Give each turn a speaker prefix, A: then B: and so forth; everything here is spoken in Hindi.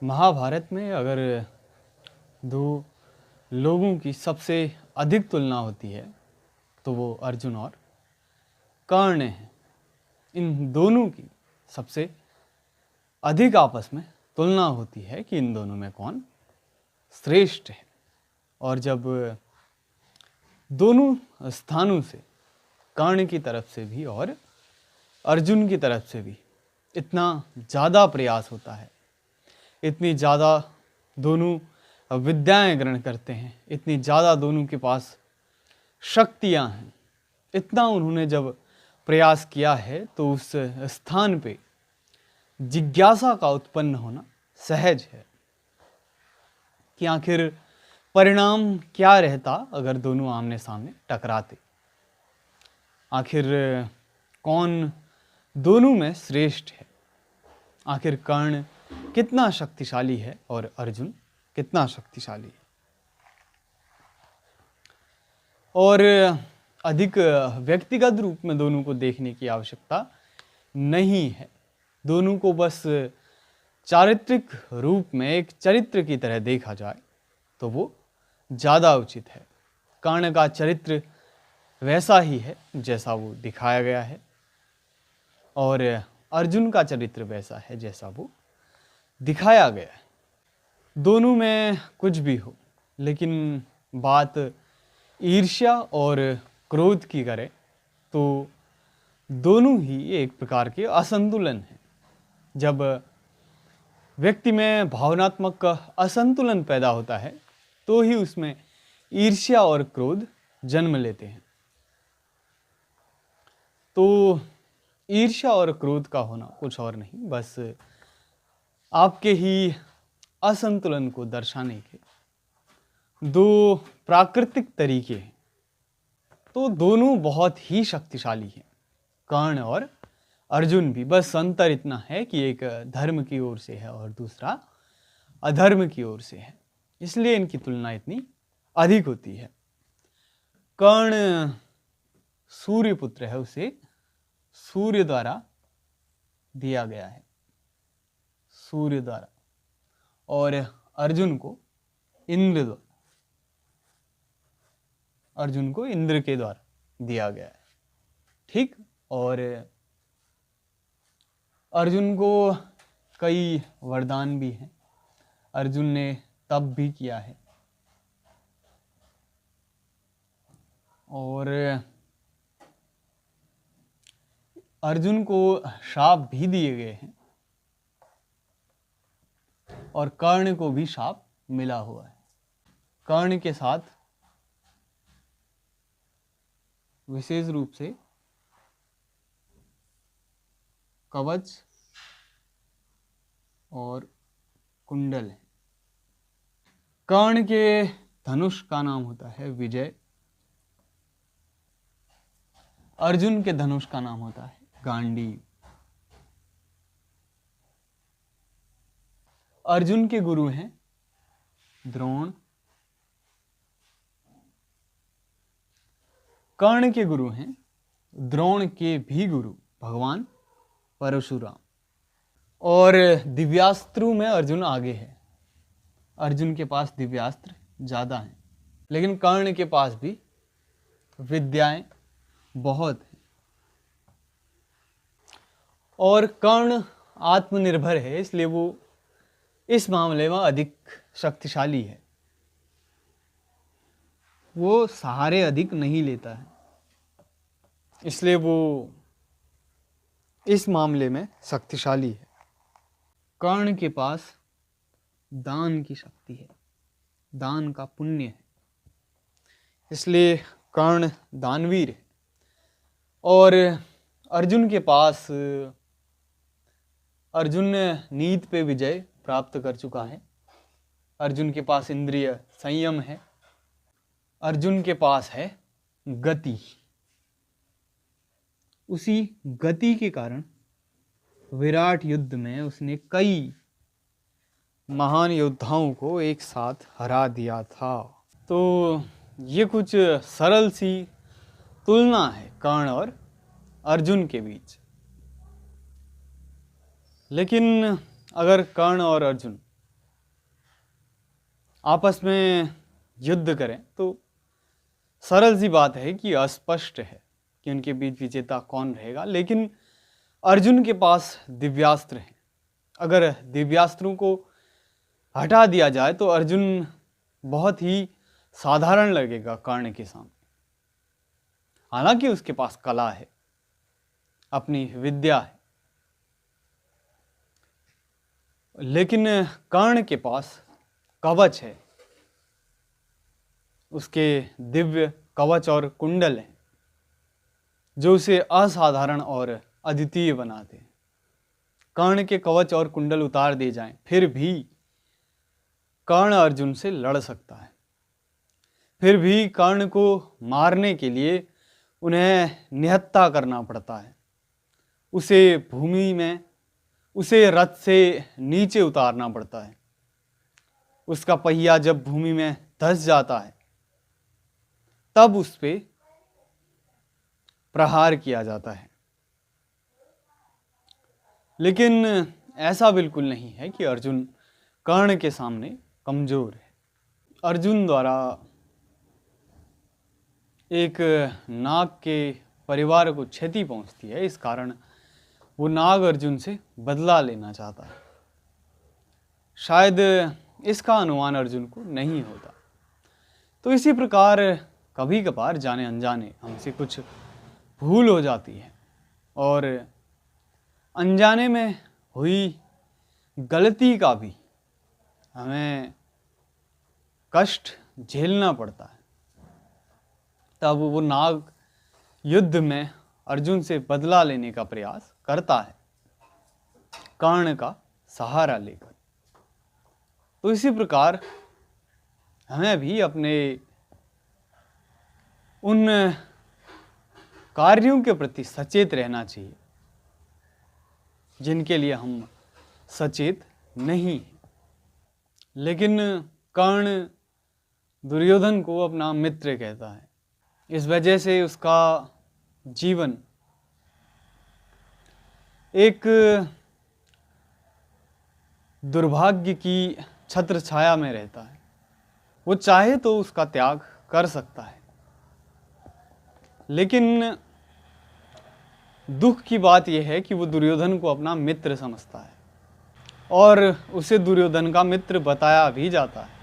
A: महाभारत में अगर दो लोगों की सबसे अधिक तुलना होती है तो वो अर्जुन और कर्ण हैं। इन दोनों की सबसे अधिक आपस में तुलना होती है कि इन दोनों में कौन श्रेष्ठ है। और जब दोनों स्थानों से कर्ण की तरफ से भी और अर्जुन की तरफ से भी इतना ज़्यादा प्रयास होता है, इतनी ज़्यादा दोनों विद्याएं ग्रहण करते हैं, इतनी ज़्यादा दोनों के पास शक्तियां हैं, इतना उन्होंने जब प्रयास किया है तो उस स्थान पे जिज्ञासा का उत्पन्न होना सहज है कि आखिर परिणाम क्या रहता अगर दोनों आमने सामने टकराते। आखिर कौन दोनों में श्रेष्ठ है, आखिर कर्ण कितना शक्तिशाली है और अर्जुन कितना शक्तिशाली है। और अधिक व्यक्तिगत रूप में दोनों को देखने की आवश्यकता नहीं है, दोनों को बस चारित्रिक रूप में एक चरित्र की तरह देखा जाए तो वो ज़्यादा उचित है। कर्ण का चरित्र वैसा ही है जैसा वो दिखाया गया है और अर्जुन का चरित्र वैसा है जैसा वो दिखाया गया है। दोनों में कुछ भी हो, लेकिन बात ईर्ष्या और क्रोध की करें तो दोनों ही एक प्रकार के असंतुलन हैं। जब व्यक्ति में भावनात्मक असंतुलन पैदा होता है तो ही उसमें ईर्ष्या और क्रोध जन्म लेते हैं। तो ईर्ष्या और क्रोध का होना कुछ और नहीं, बस आपके ही असंतुलन को दर्शाने के दो प्राकृतिक तरीके हैं। तो दोनों बहुत ही शक्तिशाली हैं, कर्ण और अर्जुन भी। बस अंतर इतना है कि एक धर्म की ओर से है और दूसरा अधर्म की ओर से है, इसलिए इनकी तुलना इतनी अधिक होती है। कर्ण सूर्य पुत्र है, उसे सूर्य द्वारा दिया गया है, सूर्य द्वारा, और अर्जुन को इंद्र द्वारा, अर्जुन को इंद्र के द्वारा दिया गया है। ठीक, और अर्जुन को कई वरदान भी हैं, अर्जुन ने तप भी किया है और अर्जुन को शाप भी दिए गए हैं और कर्ण को भी शाप मिला हुआ है। कर्ण के साथ विशेष रूप से कवच और कुंडल है। कर्ण के धनुष का नाम होता है विजय, अर्जुन के धनुष का नाम होता है गांडीव। अर्जुन के गुरु हैं द्रोण, कर्ण के गुरु हैं द्रोण के भी गुरु भगवान परशुराम। और दिव्यास्त्रों में अर्जुन आगे है, अर्जुन के पास दिव्यास्त्र ज़्यादा हैं, लेकिन कर्ण के पास भी विद्याएं बहुत हैं। और कर्ण आत्मनिर्भर है, इसलिए वो इस मामले में अधिक शक्तिशाली है, वो सहारे अधिक नहीं लेता है, इसलिए वो इस मामले में शक्तिशाली है। कर्ण के पास दान की शक्ति है, दान का पुण्य है, इसलिए कर्ण दानवीर है। और अर्जुन के पास, अर्जुन नीति पे विजय प्राप्त कर चुका है, अर्जुन के पास इंद्रिय संयम है, अर्जुन के पास है गति। उसी गति के कारण विराट युद्ध में उसने कई महान योद्धाओं को एक साथ हरा दिया था। तो ये कुछ सरल सी तुलना है कर्ण और अर्जुन के बीच। लेकिन अगर कर्ण और अर्जुन आपस में युद्ध करें तो सरल सी बात है कि अस्पष्ट है कि उनके बीच विजेता कौन रहेगा। लेकिन अर्जुन के पास दिव्यास्त्र हैं। अगर दिव्यास्त्रों को हटा दिया जाए तो अर्जुन बहुत ही साधारण लगेगा कर्ण के सामने। हालांकि उसके पास कला है, अपनी विद्या है, लेकिन कर्ण के पास कवच है, उसके दिव्य कवच और कुंडल हैं जो उसे असाधारण और अद्वितीय बनाते हैं। कर्ण के कवच और कुंडल उतार दिए जाएं फिर भी कर्ण अर्जुन से लड़ सकता है। फिर भी कर्ण को मारने के लिए उन्हें निहत्था करना पड़ता है। उसे भूमि में, उसे रथ से नीचे उतारना पड़ता है। उसका पहिया जब भूमि में धंस जाता है तब उस पे प्रहार किया जाता है। लेकिन ऐसा बिल्कुल नहीं है कि अर्जुन कर्ण के सामने कमजोर है। अर्जुन द्वारा एक नाग के परिवार को क्षति पहुंचती है, इस कारण वो नाग अर्जुन से बदला लेना चाहता है। शायद इसका अनुमान अर्जुन को नहीं होता। तो इसी प्रकार कभी कभार जाने अनजाने हमसे कुछ भूल हो जाती है और अनजाने में हुई गलती का भी हमें कष्ट झेलना पड़ता है। तब वो नाग युद्ध में अर्जुन से बदला लेने का प्रयास करता है कर्ण का सहारा लेकर। तो इसी प्रकार हमें भी अपने उन कार्यों के प्रति सचेत रहना चाहिए जिनके लिए हम सचेत नहीं हैं। लेकिन कर्ण दुर्योधन को अपना मित्र कहता है। इस वजह से उसका जीवन एक दुर्भाग्य की छत्र छाया में रहता है। वो चाहे तो उसका त्याग कर सकता है, लेकिन दुख की बात यह है कि वो दुर्योधन को अपना मित्र समझता है और उसे दुर्योधन का मित्र बताया भी जाता है।